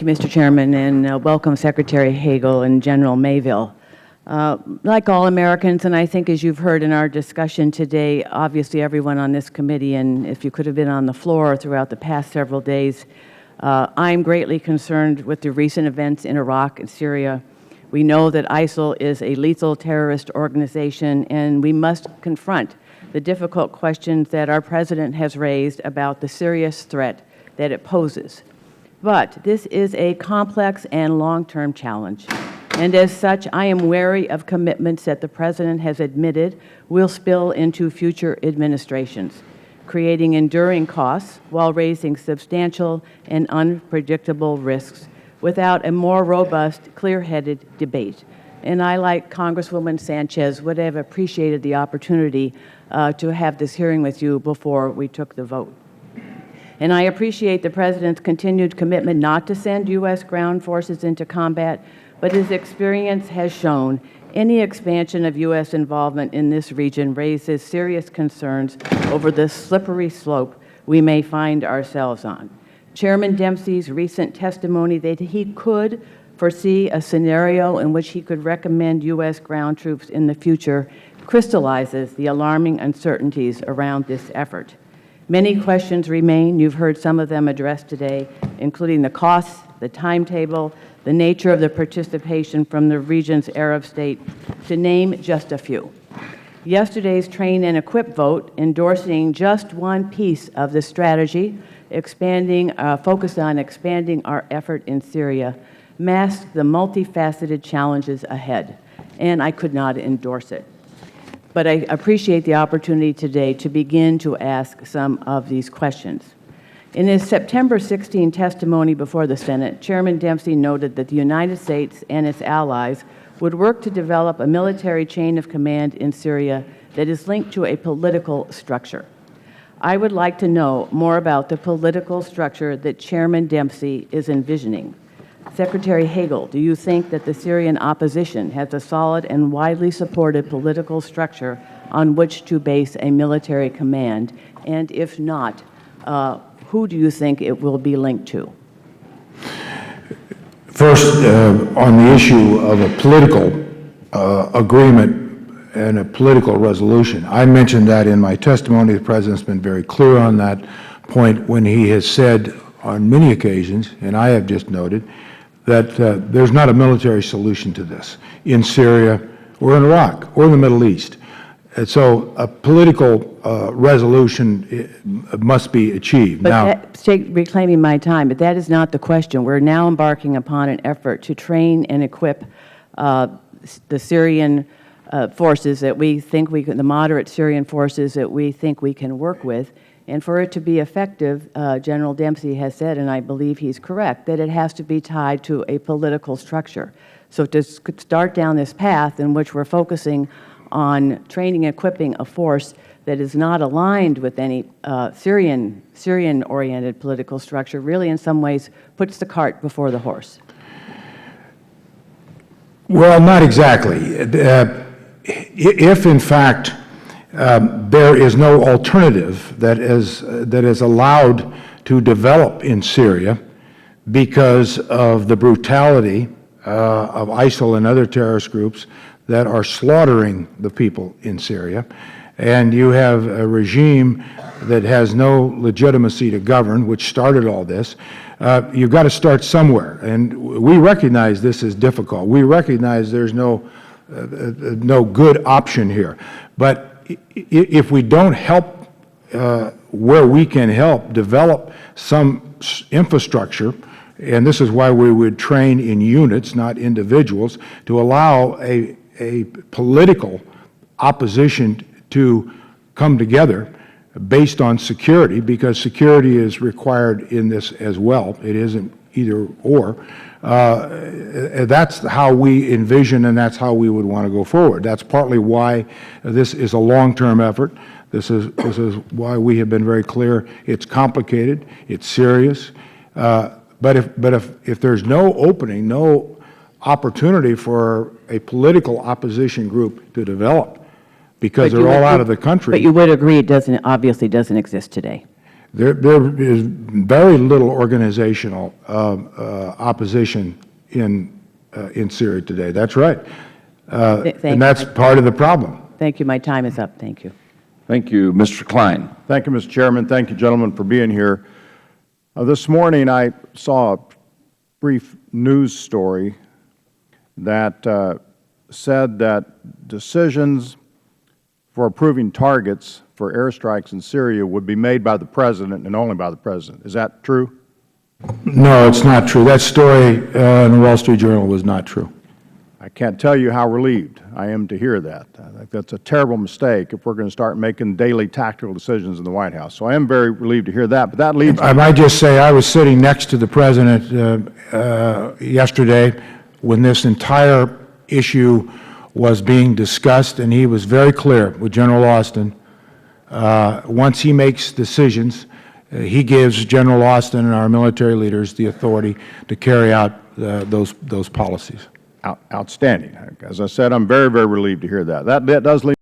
Mr. Chairman, and welcome Secretary Hagel and General Mayville. Like all Americans, and I think as you've heard in our discussion today, obviously everyone on this committee, and if you could have been on the floor throughout the past several days, I'm greatly concerned with the recent events in Iraq and Syria. We know that ISIL is a lethal terrorist organization, and we must confront the difficult questions that our President has raised about the serious threat that it poses. But this is a complex and long-term challenge, and as such, I am wary of commitments that the President has admitted will spill into future administrations, creating enduring costs while raising substantial and unpredictable risks without a more robust, clear-headed debate. And I, like Congresswoman Sanchez, would have appreciated the opportunity to have this hearing with you before we took the vote. And I appreciate the President's continued commitment not to send U.S. ground forces into combat, but his experience has shown any expansion of U.S. involvement in this region raises serious concerns over the slippery slope we may find ourselves on. Chairman Dempsey's recent testimony that he could foresee a scenario in which he could recommend U.S. ground troops in the future crystallizes the alarming uncertainties around this effort. Many questions remain. You've heard some of them addressed today, including the costs, the timetable, the nature of the participation from the region's Arab state, to name just a few. Yesterday's train and equip vote endorsing just one piece of the strategy, focused on expanding our effort in Syria, masked the multifaceted challenges ahead, and I could not endorse it. But I appreciate the opportunity today to begin to ask some of these questions. In his September 16 testimony before the Senate, Chairman Dempsey noted that the United States and its allies would work to develop a military chain of command in Syria that is linked to a political structure. I would like to know more about the political structure that Chairman Dempsey is envisioning. Secretary Hagel, do you think that the Syrian opposition has a solid and widely supported political structure on which to base a military command? And if not, who do you think it will be linked to? First, on the issue of a political agreement and a political resolution, I mentioned that in my testimony. The President's been very clear on that point when he has said on many occasions, and I have just noted, that there's not a military solution to this in Syria or in Iraq or in the Middle East. And so a political resolution must be achieved. But reclaiming my time, but that is not the question. We're now embarking upon an effort to train and equip the Syrian forces that we think we can, the moderate Syrian forces that we think we can work with. And for it to be effective, General Dempsey has said, and I believe he's correct, that it has to be tied to a political structure. So to start down this path in which we're focusing on training and equipping a force that is not aligned with any Syrian-oriented political structure really in some ways puts the cart before the horse. Well, not exactly. If in fact there is no alternative that is allowed to develop in Syria because of the brutality of ISIL and other terrorist groups that are slaughtering the people in Syria, and you have a regime that has no legitimacy to govern, which started all this, you've got to start somewhere. And we recognize this is difficult. We recognize there's no good option here. But if we don't help where we can help develop some infrastructure, and this is why we would train in units, not individuals, to allow a political opposition to come together based on security, because security is required in this as well. It isn't either or. That's how we envision, and that's how we would want to go forward. That's partly why this is a long-term effort. This is why we have been very clear. It's complicated. It's serious. But if there's no opening, no opportunity for a political opposition group to develop, because they're all out of the country. But you would agree it obviously doesn't exist today. There is very little organizational opposition in Syria today. That's right. And that's part of the problem. Thank you. My time is up. Thank you. Thank you. Mr. Klein. Thank you, Mr. Chairman. Thank you, gentlemen, for being here. This morning I saw a brief news story that said that decisions for approving targets for airstrikes in Syria would be made by the President and only by the President. Is that true? No, it's not true. That story in the Wall Street Journal was not true. I can't tell you how relieved I am to hear that. I think that's a terrible mistake if we're going to start making daily tactical decisions in the White House. So I am very relieved to hear that. But that leads. I might just say I was sitting next to the President yesterday when this entire issue was being discussed, and he was very clear with General Austin. Once he makes decisions, he gives General Austin and our military leaders the authority to carry out those policies. Outstanding. As I said, I'm very, very relieved to hear that. That does lead